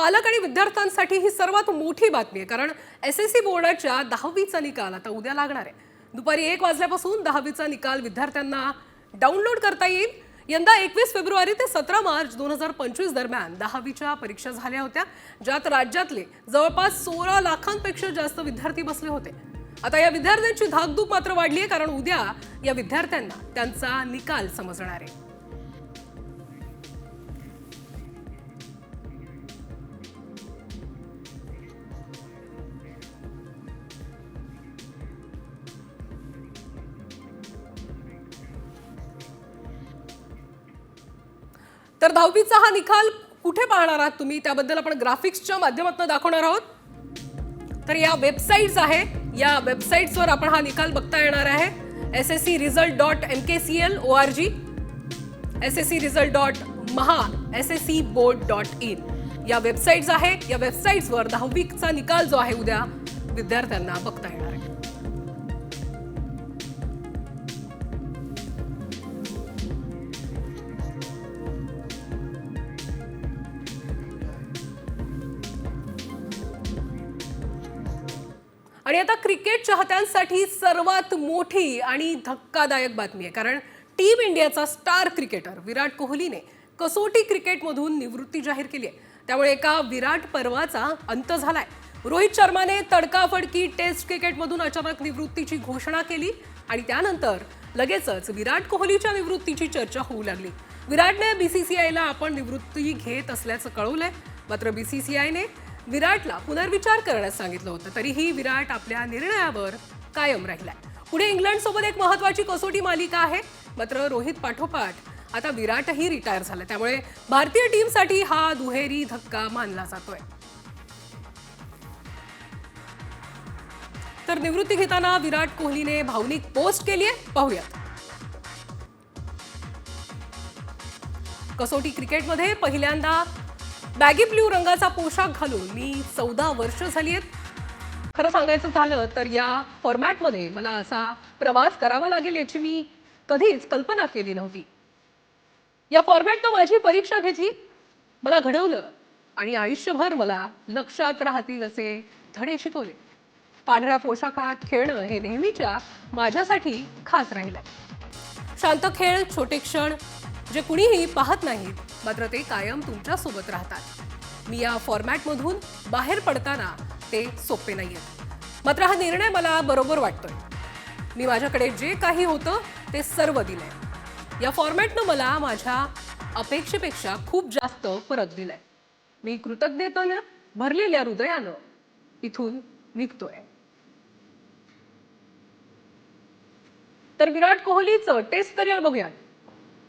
पालक आणि विद्यार्थ्यांसाठी ही सर्वात मोठी बातमी आहे, कारण एसएससी बोर्डाच्या 10वीचा निकाल आता उद्या लागणार आहे. दुपारी 1 वाजल्यापासून 10वीचा निकाल विद्यार्थ्यांना डाउनलोड करता येईल. यंदा 21 फेब्रुवारी ते 17 मार्च 2025 दरम्यान 10वीच्या परीक्षा झाल्या होत्या, ज्यात राज्यातले जवळपास 16 लाखांपेक्षा जास्त विद्यार्थी बसले होते. आता या विद्यार्थ्यांची धाकधूक मात्र वाढली आहे, कारण उद्या या विद्यार्थ्यांना त्यांचा निकाल समजणार आहे. तर 10वीचा हा निकाल कुठे पाहणार आहात तुम्ही, त्याबद्दल आपण ग्राफिक्सच्या माध्यमातून दाखवणार आहोत. तर या वेबसाईट्स आहे, या वेबसाईट्सवर आपण हा निकाल बघता येणार आहे. sscresult.mkcl.org, sscresult.maha.sscboard.in या वेबसाईट्स आहे. या वेबसाईट्सवर 10वीचा निकाल जो आहे उद्या विद्यार्थ्यांना बघता येणार आहे. आणि आता क्रिकेट चाहत्यांसाठी सर्वात मोठी आणि धक्कादायक बातमी आहे, कारण टीम इंडियाचा स्टार क्रिकेटर विराट कोहलीने कसोटी क्रिकेटमधून निवृत्ती जाहीर केली आहे. त्यामुळे एका विराट पर्वाचा अंत झालाय. रोहित शर्माने तडकाफडकी टेस्ट क्रिकेटमधून अचानक निवृत्तीची घोषणा केली आणि त्यानंतर लगेचच विराट कोहलीच्या निवृत्तीची चर्चा होऊ लागली. विराटने बीसीसीआयला आपण निवृत्ती घेत असल्याचं कळवलंय, मात्र बीसीसीआयने विराटला पुनर्विचार करण्यास सांगितलं होतं. तरीही विराट आपल्या निर्णयावर कायम राहिलाय. पुढे इंग्लंडसोबत एक महत्त्वाची कसोटी मालिका आहे, मात्र रोहित पाठोपाठ आता विराटही रिटायर झाला. त्यामुळे भारतीय टीमसाठी हा दुहेरी धक्का मानला जातोय. तर निवृत्ती घेताना विराट कोहलीने भावनिक पोस्ट केली आहे, पाहूयात. कसोटी क्रिकेटमध्ये पहिल्यांदा बॅगी ब्ल्यू रंगाचा पोशाख घालून मी 14 वर्ष झाली आहेत. खरं सांगायचं झालं तर या फॉर्मॅटमध्ये मला असा प्रवास करावा लागेल याची मी कधीच कल्पना केली नव्हती. या फॉर्मॅटनं माझी परीक्षा घेतली, मला घडवलं आणि आयुष्यभर मला लक्षात राहतील असे धडे शिकवले. पांढऱ्या पोशाखात खेळणं हे नेहमीच्या माझ्यासाठी खास राहिलंय. शांत खेळ, छोटे क्षण जे कुणीही पाहत नाहीत, मात्र ते कायम तुमच्या सोबत राहतात. मी या फॉर्मॅटमधून बाहेर पडताना ते सोपे नाहीये, मात्र हा निर्णय मला बरोबर वाटतोय. मी माझ्याकडे जे काही होतं ते सर्व दिलंय. या फॉर्मॅटनं मला माझ्या अपेक्षेपेक्षा खूप जास्त परत दिलाय. मी कृतज्ञतेने भरलेल्या हृदयानं इथून निघतोय. तर विराट कोहलीचं टेस्ट करिअर बघूयात.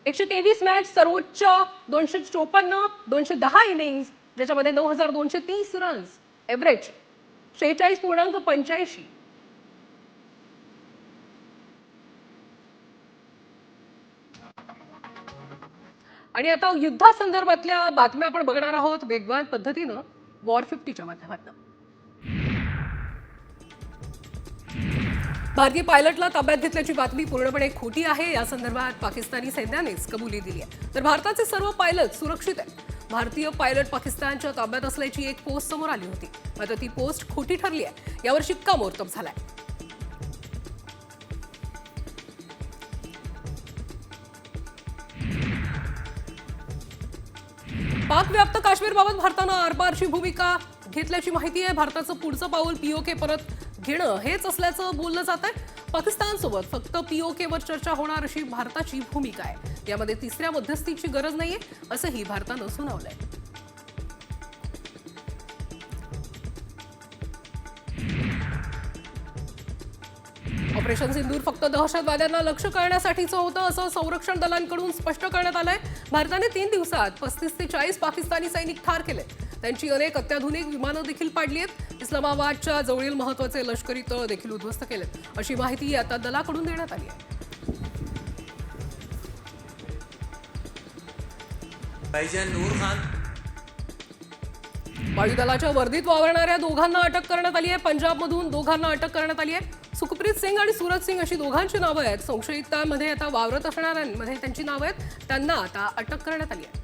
123 मॅच, सर्वोच्च 254, 210 इनिंग्स, ज्याच्यामध्ये 9230 रन्स, एव्हरेज 46.85. आणि आता युद्धासंदर्भातल्या बातम्या आपण बघणार आहोत वेगवान पद्धतीनं वॉर 50च्या माध्यमातून. भारतीय पायलटला ताब्यात घेतल्याची बातमी पूर्णपणे खोटी आहे. या संदर्भात पाकिस्तानी सैन्यानेच कबुली दिली आहे. तर भारताचे सर्व पायलट सुरक्षित आहेत. भारतीय पायलट पाकिस्तानच्या ताब्यात असल्याची एक पोस्ट समोर आली होती, मात्र ती पोस्ट खोटी ठरली आहे. यावर शिक्कामोर्तब झालाय. पाक व्याप्त काश्मीरबाबत भारतानं आरपारची भूमिका घेतल्याची माहिती आहे. भारताचं पुढचं पाऊल पीओके परत घेणं हेच असल्याचं बोललं जात आहे. पाकिस्तानसोबत फक्त पीओकेवर चर्चा होणार अशी भारताची भूमिका आहे. यामध्ये तिसऱ्या मध्यस्थीची गरज नाहीये असंही भारतानं सुनावलंय. ऑपरेशन सिंदूर फक्त दहशतवाद्यांना लक्ष्य करण्यासाठीचं होतं असं संरक्षण दलांकडून स्पष्ट करण्यात आलंय. भारताने 3 दिवसात 35 ते 40 पाकिस्तानी सैनिक ठार केले. त्यांची अनेक अत्याधुनिक विमानं देखील पाडली आहेत. इस्लामाबादच्या जवळील महत्त्वाचे लष्करी तळ देखील उद्ध्वस्त केलेत अशी माहिती आता दलाकडून देण्यात आली आहे. वायुदलाच्या वर्दीत वावरणाऱ्या दोघांना अटक करण्यात आली आहे. पंजाबमधून दोघांना अटक करण्यात आली आहे. सुखप्रीत सिंग आणि सूरज सिंग अशी दोघांची नावं आहेत. संशयितांमध्ये आता वावरत असणाऱ्यांमध्ये त्यांची नावं आहेत. त्यांना आता अटक करण्यात आली आहे.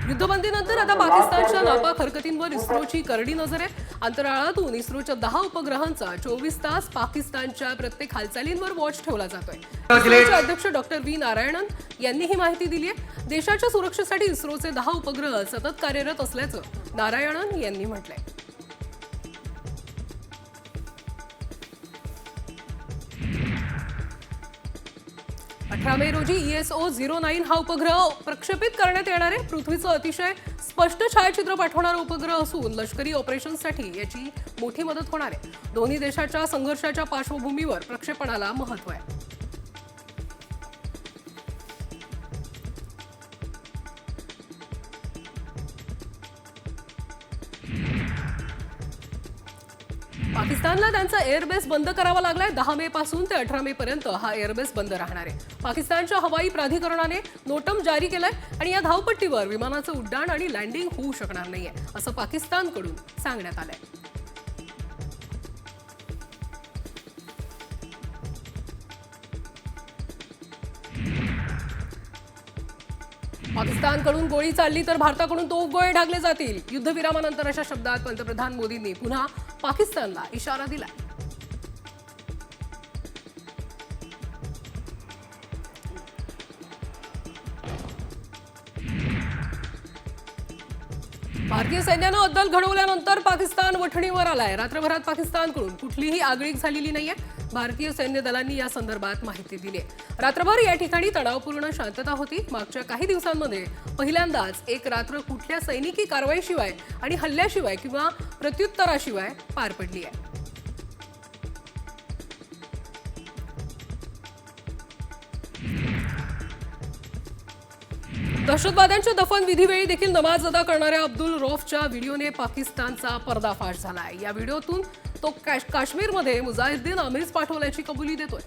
युद्धबंदीनंतर आता पाकिस्तानच्या नापाक हरकतींवर इस्रोची करडी नजर आहे. अंतराळातून इस्रोच्या 10 उपग्रहांचा 24 तास पाकिस्तानच्या प्रत्येक हालचालींवर वॉच ठेवला जातोय. इस्रोचे अध्यक्ष डॉक्टर व्ही नारायणन यांनी ही माहिती दिली आहे. देशाच्या सुरक्षेसाठी इस्रोचे 10 उपग्रह सतत कार्यरत असल्याचं नारायणन यांनी म्हटलंय. 18 मे रोजी ESO-09 हा उपग्रह प्रक्षेपित करण्यात येणार आहे. पृथ्वीचं अतिशय स्पष्ट छायाचित्र पाठवणारा उपग्रह असून लष्करी ऑपरेशन्ससाठी याची मोठी मदत होणार आहे. दोन्ही देशाच्या संघर्षाच्या पार्श्वभूमीवर प्रक्षेपणाला महत्त्व आहे. पाकिस्तानला त्यांचा एअरबेस बंद करावा लागलाय. 10 मे पासून ते 18 मे पर्यंत हा एअरबेस बंद राहणार आहे. पाकिस्तानच्या हवाई प्राधिकरणाने नोटम जारी केलाय आणि या धावपट्टीवर विमानाचं उड्डाण आणि लँडिंग होऊ शकणार नाहीये असं पाकिस्तानकडून सांगण्यात आलंय. पाकिस्तानकडून गोळी चालली तर भारताकडून तोफगोळे डागले जातील. युद्धविरामानंतर अशा शब्दात पंतप्रधान मोदींनी पुन्हा पाकिस्तानला इशारा दिला. भारतीय सैन्यानं अद्दल घडवल्यानंतर पाकिस्तान वठणीवर आलाय. रात्रभरात पाकिस्तानकडून कुठलीही आगळीक झालेली नाहीये. भारतीय सैन्य दलांनी या संदर्भात माहिती दिली आहे. रात्रभर या ठिकाणी तणावपूर्ण शांतता होती. मागच्या काही दिवसांमध्ये पहिल्यांदाच एक रात्र कुठल्या सैनिकी कारवाईशिवाय आणि हल्ल्याशिवाय किंवा प्रत्युत्तराशिवाय पार पडली आहे. दहशतवाद्यांच्या दफन विधीवेळी देखील नमाज अदा करणाऱ्या अब्दुल रौफच्या व्हिडिओने पाकिस्तानचा पर्दाफाश झालाय. या व्हिडिओतून तो काश्मीरमध्ये मुजाहिद्दीन आमिर्स पाठवल्याची कबुली देतोय.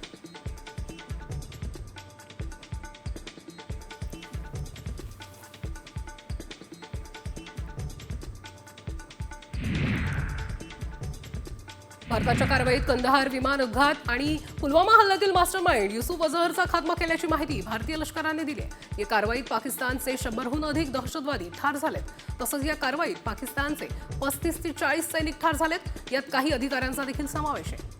भारताच्या कारवाईत कंदहार विमान अपघात आणि पुलवामा हल्ल्यातील मास्टरमाइंड युसुफ अझहरचा खात्मा केल्याची माहिती भारतीय लष्कराने दिली आहे. या कारवाईत पाकिस्तानचे 100हून अधिक दहशतवादी ठार झालेत. तसंच या कारवाईत पाकिस्तानचे 35 ते 40 सैनिक ठार झालेत. यात काही अधिकाऱ्यांचा देखील समावेश आहे.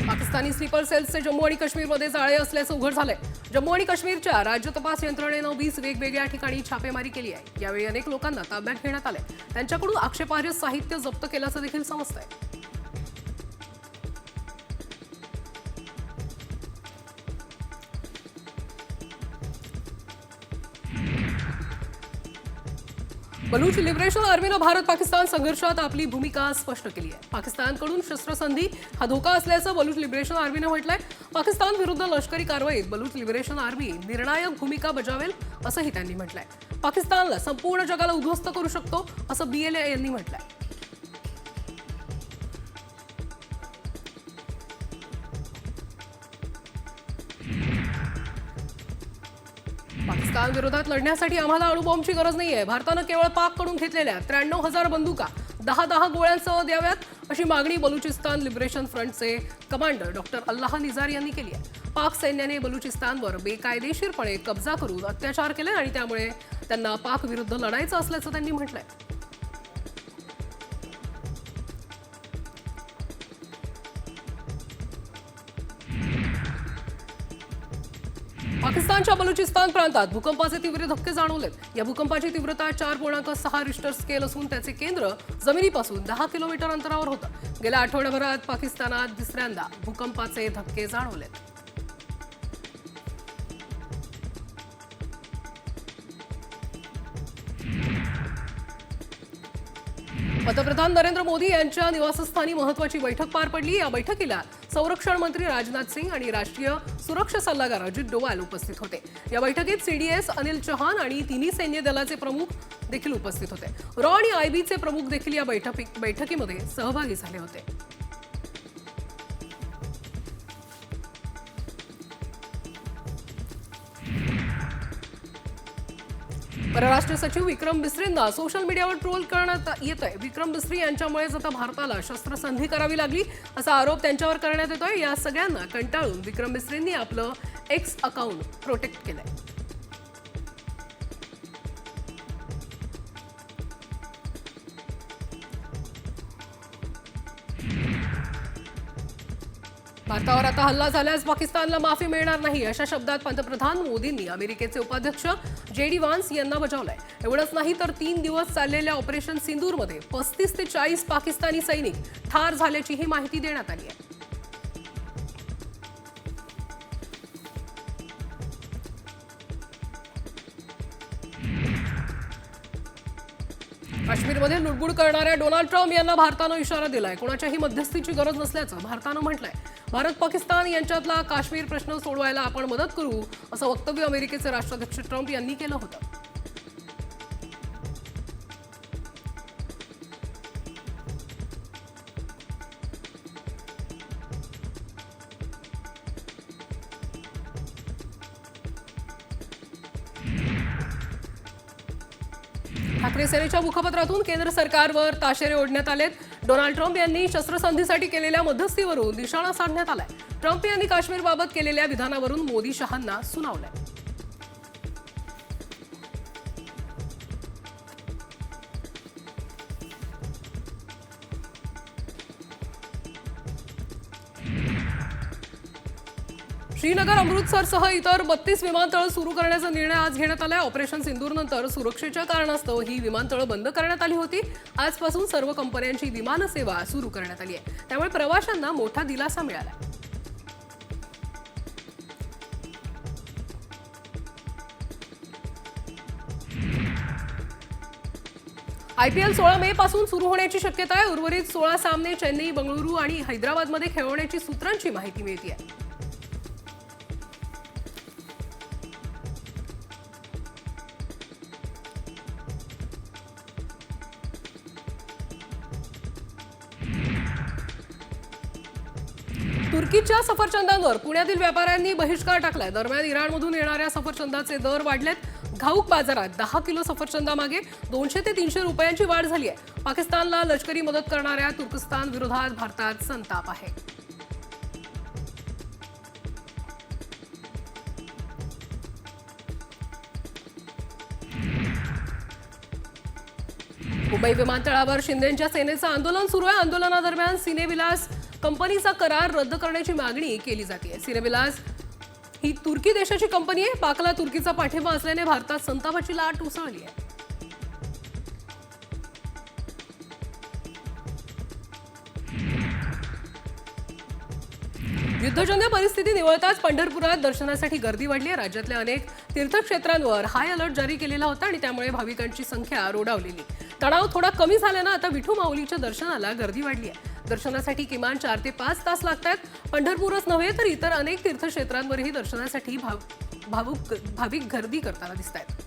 पाकिस्तानी स्लीपर सेल्सचे जम्मू आणि काश्मीरमध्ये जाळे असल्याचं उघड झालंय. जम्मू आणि काश्मीरच्या राज्य तपास यंत्रणेनं 20 वेगवेगळ्या ठिकाणी छापेमारी केली आहे. यावेळी अनेक लोकांना ताब्यात घेण्यात आलंय. त्यांच्याकडून आक्षेपार्ह साहित्य जप्त केल्याचं देखील समजतंय. बलूच लिबरेशन आर्मीनं भारत पाकिस्तान संघर्षात आपली भूमिका स्पष्ट केली आहे. पाकिस्तानकडून शस्त्रसंधी हा धोका असल्याचं बलूच लिबरेशन आर्मीनं म्हटलंय. पाकिस्तान विरुद्ध लष्करी कारवाईत बलूच लिबरेशन आर्मी निर्णायक भूमिका बजावेल असंही त्यांनी म्हटलंय. पाकिस्तानला संपूर्ण जगाला उद्ध्वस्त करू शकतो असं BLA यांनी म्हटलंय. पाकिस्तान विरोधात लढण्यासाठी आम्हाला अणुबॉम्बची गरज नाहीये. भारतानं केवळ पाककडून घेतलेल्या 93,000 बंदुका 10 गोळ्यांसह द्याव्यात अशी मागणी बलुचिस्तान लिबरेशन फ्रंटचे कमांडर डॉक्टर अल्लाह निझार यांनी केली आहे. पाक सैन्याने बलुचिस्तानवर बेकायदेशीरपणे कब्जा करून अत्याचार केले आणि त्यामुळे त्यांना पाक विरुद्ध लढायचं असल्याचं त्यांनी म्हटलंय. पाकिस्तानच्या बलुचिस्तान प्रांतात भूकंपाचे तीव्र धक्के जाणवलेत. या भूकंपाची तीव्रता 4.6 रिश्टर स्केल असून त्याचे केंद्र जमिनीपासून 10 किलोमीटर अंतरावर होतं. गेल्या आठवड्याभरात पाकिस्तानात दुसऱ्यांदा भूकंपाचे धक्के जाणवलेत. पंतप्रधान नरेंद्र मोदी यांच्या निवासस्थानी महत्त्वाची बैठक पार पडली. या बैठकीला संरक्षण मंत्री राजनाथ सिंग आणि राष्ट्रीय सुरक्षा सल्लागार अजित डोवाल उपस्थित होते. या बैठकीत CDS अनिल चौहान आणि तिन्ही सैन्य दलाचे प्रमुख देखील उपस्थित होते. रॉ आणि IBचे प्रमुख देखील या बैठकीमध्ये सहभागी झाले होते. परराष्ट्र सचिव विक्रम बिस्रींना सोशल मीडियावर ट्रोल करण्यात येतोय. विक्रम बिस्री यांच्यामुळेच आता भारताला शस्त्रसंधी करावी लागली असा आरोप त्यांच्यावर करण्यात येतोय. या सगळ्यांना कंटाळून विक्रम बिस्रींनी आपलं एक्स अकाउंट प्रोटेक्ट केलंय. भारतावर आता हल्ला झाल्यास पाकिस्तानला माफी मिळणार नाही अशा शब्दात पंतप्रधान मोदींनी अमेरिकेचे उपाध्यक्ष JD व्हान्स यांना बजावलंय. एवढंच नाही तर 3 दिवस चाललेल्या ऑपरेशन सिंदूरमध्ये 35 ते 40 पाकिस्तानी सैनिक ठार झाल्याचीही माहिती देण्यात आली आहे. काश्मीरमध्ये लुडबुड करणाऱ्या डोनाल्ड ट्रम्प यांना भारतानं इशारा दिलाय. कोणाच्याही मध्यस्थीची गरज नसल्याचं भारतानं म्हटलंय. भारत पाकिस्तान यांच्यातला काश्मीर प्रश्न सोडवायला आपण मदत करू असं वक्तव्य अमेरिकेचे राष्ट्राध्यक्ष ट्रम्प यांनी केलं होतं. ठाकरे सेनेच्या मुखपत्रातून केंद्र सरकारवर ताशेरे ओढण्यात आलेत. डोनाल्ड ट्रम्प यांनी शस्त्रसंधीसाठी केलेल्या मध्यस्थीवरून निशाणा साधण्यात आलाय. ट्रम्प यांनी काश्मीरबाबत केलेल्या विधानावरून मोदी शहांना सुनावलंय. श्रीनगर अमृतसरसह इतर 32 विमानतळ सुरू करण्याचा निर्णय आज घेण्यात आलाय. ऑपरेशन सिंदूरनंतर सुरक्षेच्या कारणास्तव ही विमानतळ बंद करण्यात आली होती. आजपासून सर्व कंपन्यांची विमानसेवा सुरू करण्यात आली आहे. त्यामुळे प्रवाशांना मोठा दिलासा मिळाला. IPL 16 मे पासून सुरू होण्याची शक्यता आहे. उर्वरित 16 सामने चेन्नई, बंगळुरू आणि हैदराबादमध्ये खेळवण्याची सूत्रांची माहिती मिळते आहे. तुर्कीच्या सफरचंदांवर पुण्यातील व्यापाऱ्यांनी बहिष्कार टाकलाय. दरम्यान इराणमधून येणाऱ्या सफरचंदाचे दर वाढलेत. घाऊक बाजारात 10 किलो सफरचंदामागे 200 ते 300 रुपयांची वाढ झाली आहे. पाकिस्तानला लष्करी मदत करणाऱ्या तुर्कस्तान विरोधात भारतात संताप आहे. मुंबई विमानतळावर शिंदेंच्या सेनेचं आंदोलन सुरू आहे. आंदोलनादरम्यान सिनेविलास कंपनीचा करार रद्द करण्याची मागणी केली जाते. सिनेविलास ही तुर्की देशाची कंपनी आहे. पाकला तुर्कीचा पाठिंबा असल्याने भारतात संतापाची लाट उसळली आहे. युद्धजन्य परिस्थिती निवळताच पंढरपुरात दर्शनासाठी गर्दी वाढली आहे. राज्यातल्या अनेक तीर्थक्षेत्रांवर हाय अलर्ट जारी केलेला होता आणि त्यामुळे भाविकांची संख्या रोडावलेली. तणाव थोडा कमी झाल्यानं आता विठू माऊलीच्या दर्शनाला गर्दी वाढली आहे. दर्शनासाठी किमान 4 ते 5 तास लागतात. पंढरपूरच नव्हे तर इतर अनेक तीर्थक्षेत्रांवरही दर्शनासाठी भाविक गर्दी करताना दिसत आहेत.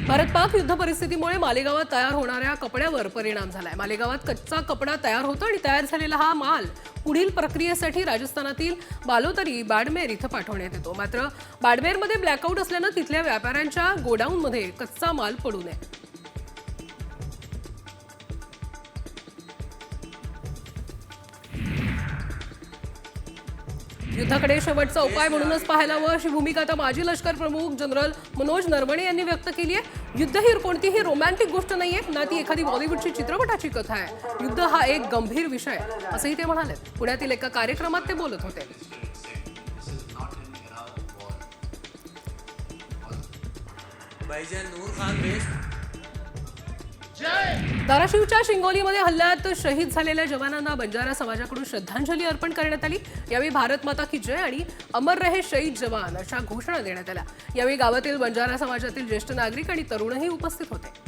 भारत-पाक युद्ध परिस्थितीमुळे मालेगावात तयार होणाऱ्या कपड्यावर परिणाम झालाय. मालेगावात कच्चा कपडा तयार होतो आणि तयार झालेला हा माल पुढील प्रक्रियेसाठी राजस्थानातील बालोतरी, बाडमेर इथं पाठवण्यात येतो. मात्र बाडमेरमध्ये ब्लॅकआउट असल्यानं तिथल्या व्यापाऱ्यांच्या गोडाऊनमध्ये कच्चा माल पडू नये. युद्धाकडे शेवटचा उपाय म्हणूनच पाहायला हवं अशी भूमिका आता माजी लष्कर प्रमुख जनरल मनोज नरवणे यांनी व्यक्त केली आहे. युद्ध ही कोणतीही रोमॅन्टिक गोष्ट नाहीये, ना ती एखादी बॉलिवूडची चित्रपटाची कथा आहे. युद्ध हा एक गंभीर विषय असंही ते म्हणाले. पुण्यातील एका कार्यक्रमात ते बोलत होते. धाराशिवच्या शिंगोलीमध्ये हल्ल्यात शहीद झालेल्या जवानांना बंजारा समाजाकडून श्रद्धांजली अर्पण करण्यात आली. यावेळी भारत माता की जय आणि अमर रहे शहीद जवान अशा घोषणा देण्यात आल्या. यावेळी गावातील बंजारा समाजातील ज्येष्ठ नागरिक आणि तरुणही उपस्थित होते.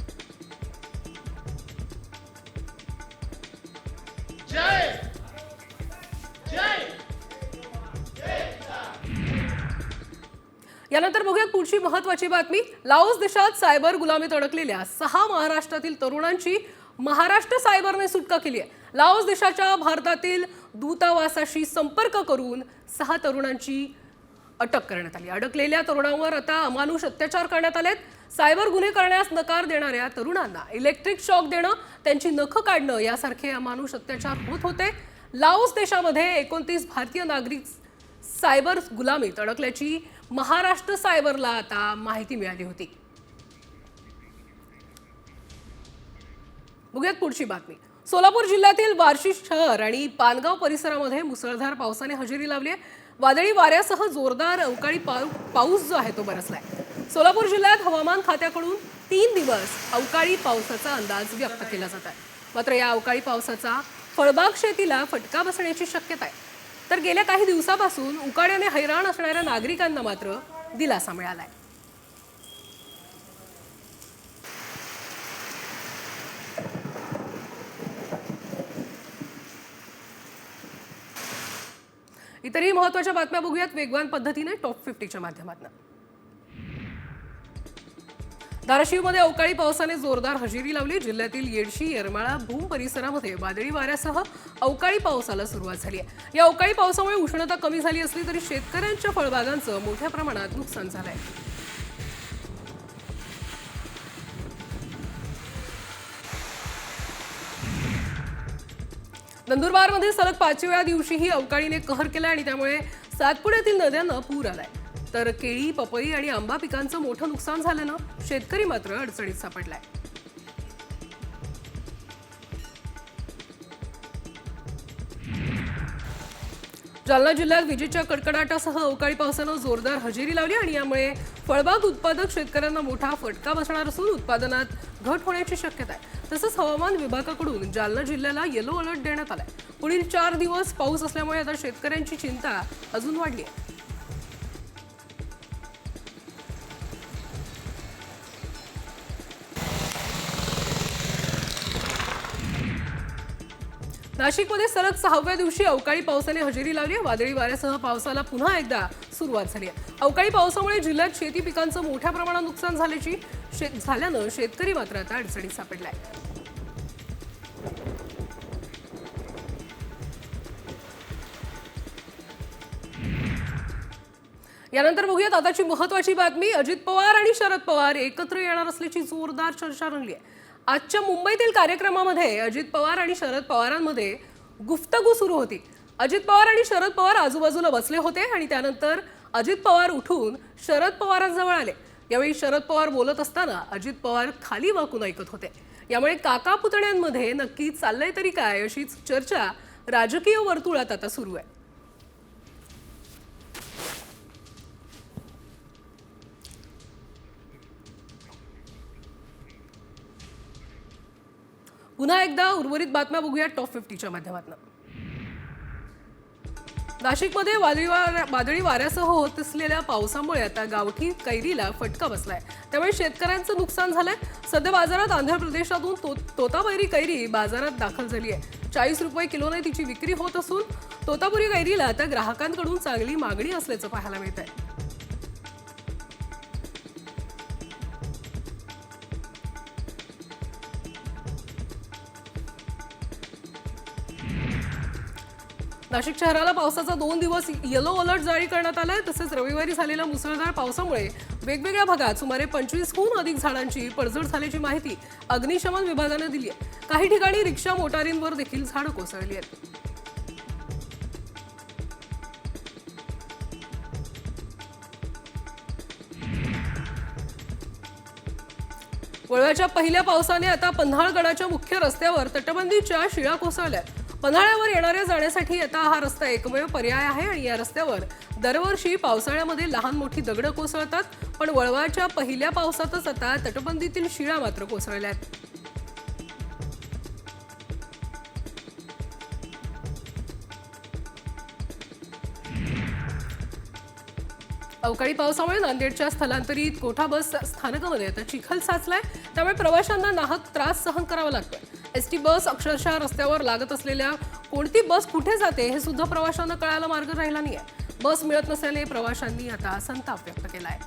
यानंतर बघूया पुढची महत्त्वाची बातमी. लाओस देशात सायबर गुलामीत अडकलेल्या 6 महाराष्ट्रातील तरुणांची महाराष्ट्र सायबरने सुटका केली आहे. लाओस देशाच्या भारतातील दूतावासाशी संपर्क करून 6 तरुणांची अटक करण्यात आली। अडकलेल्या तरुणांवर आता अमानुष अत्याचार करण्यात आलेत। सायबर गुन्हे करण्यास नकार देणाऱ्या तरुणांना इलेक्ट्रिक शॉक देणं, त्यांची नखं काढणं यासारखे अमानुष अत्याचार होत होते। लाओस देशामध्ये 29 भारतीय नागरिक सायबर गुलामीत अडकल्याची महाराष्ट्र सायबरला आता माहिती मिळाली होती। बघूयात पुढची बातमी। सोलापूर जिल्ह्यातील बार्शी शहर आणि पानगाव परिसरामध्ये मुसळधार पावसाने हजेरी लावली आहे। वादळी वाऱ्यासह जोरदार अवकाळी पाऊस जो आहे तो बरसलाय। सोलापूर जिल्ह्यात हवामान खात्याकडून 3 दिवस अवकाळी पावसाचा अंदाज व्यक्त केला जात आहे। मात्र या अवकाळी पावसाचा फळबाग शेतीला फटका बसण्याची शक्यता आहे। तर गेल्या काही दिवसापासून उकाड्याने हैराण असणाऱ्या नागरिकांना मात्र दिलासा मिळालाय। इतरही महत्त्वाच्या बातम्या बघूयात वेगवान पद्धतीने टॉप 50च्या माध्यमातून। धाराशिवमध्ये अवकाळी पावसाने जोरदार हजेरी लावली। जिल्ह्यातील येडशी, येरमाळा, भूम परिसरामध्ये वादळी वाऱ्यासह अवकाळी पावसाला सुरुवात झाली आहे। या अवकाळी पावसामुळे उष्णता कमी झाली असली तरी शेतकऱ्यांच्या फळबागांचं मोठ्या प्रमाणात नुकसान झालंय। नंदुरबारमध्ये सलग 5व्या दिवशीही अवकाळीने कहर केला आणि त्यामुळे सातपुड्यातील नद्यांना पूर आलाय। तर केळी, पपई आणि आंबा पिकांचं मोठं नुकसान झाल्यानं शेतकरी मात्र अडचणीत सापडलाय। जालना जिल्ह्यात विजेच्या कडकडाटासह अवकाळी पावसानं जोरदार हजेरी लावली आणि यामुळे फळबाग उत्पादक शेतकऱ्यांना मोठा फटका बसणार असून उत्पादनात घट होण्याची शक्यता आहे। तसंच हवामान विभागाकडून जालना जिल्ह्याला येलो अलर्ट देण्यात आलाय। पुढील 4 दिवस पाऊस असल्यामुळे आता शेतकऱ्यांची चिंता अजून वाढली आहे। नाशिकमध्ये सलग 6व्या दिवशी अवकाळी पावसाने हजेरी लावली आहे। वादळी वाऱ्यासह पावसाला पुन्हा एकदा सुरुवात झाली आहे। अवकाळी पावसामुळे जिल्ह्यात शेती पिकांचं मोठ्या प्रमाणात नुकसान झाल्यानं शेतकरी मात्र आता अडचणीत सापडलाय। यानंतर बघूयात आताची महत्त्वाची बातमी। अजित पवार आणि शरद पवार एकत्र येणार असल्याची जोरदार चर्चा रंगली आहे। आजच्या मुंबईतील कार्यक्रमामध्ये अजित पवार आणि शरद पवारांमध्ये गुफ्तगू सुरू होती। अजित पवार आणि शरद पवार आजूबाजूला बसले होते आणि त्यानंतर अजित पवार उठून शरद पवारांजवळ आले। यावेळी शरद पवार बोलत असताना अजित पवार खाली वाकून ऐकत होते। यामुळे काका पुतण्यांमध्ये नक्की चाललंय तरी काय अशी चर्चा राजकीय वर्तुळात आता सुरू आहे। पुन्हा एकदा उर्वरित बातम्या बघूया टॉप 50च्या माध्यमातून। नाशिकमध्ये वादळी वाऱ्यासह होत असलेल्या पावसामुळे आता गावठी कैरीला फटका बसलाय। त्यामुळे शेतकऱ्यांचं नुकसान झालंय। सध्या बाजारात आंध्र प्रदेशातून तोतापुरी कैरी बाजारात दाखल झाली आहे। 40 रुपये किलोने तिची विक्री होत असून तोतापुरी कैरीला आता ग्राहकांकडून चांगली मागणी असल्याचं पाहायला मिळत आहे। नाशिक शहराला पावसाचा 2 दिवस येलो अलर्ट जारी करण्यात आलाय। तसेच रविवारी झालेल्या मुसळधार पावसामुळे वेगवेगळ्या भागात सुमारे 25हून अधिक झाडांची पडझड झाल्याची माहिती अग्निशमन विभागाने दिली आहे। काही ठिकाणी रिक्षा, मोटारींवर देखील झाडं कोसळली आहेत। वळवाच्या पहिल्या पावसाने आता पन्हाळगडाच्या मुख्य रस्त्यावर तटबंदीच्या शिळा कोसळल्यात। पन्हाळ्यावर येणाऱ्या जाण्यासाठी आता हा रस्ता एकमेव पर्याय आहे आणि या रस्त्यावर दरवर्षी पावसाळ्यामध्ये लहान मोठी दगडं कोसळतात, पण वळवाच्या पहिल्या पावसातच आता तटबंदीतील शिळा मात्र कोसळल्यात। अवकाळी पावसामुळे नांदेडच्या स्थलांतरित कोठा बस स्थानकामध्ये आता चिखल साचलाय। त्यामुळे प्रवाशांना नाहक त्रास सहन करावा लागतोय। एसटी बस अक्षरशः रस्त्यावर लागत असलेल्या कोणती बस कुठे जाते हे सुद्धा प्रवाशांना कळायला मार्ग राहिला नाहीये। बस मिळत नसल्याने प्रवाशांनी आता संताप व्यक्त केलाय।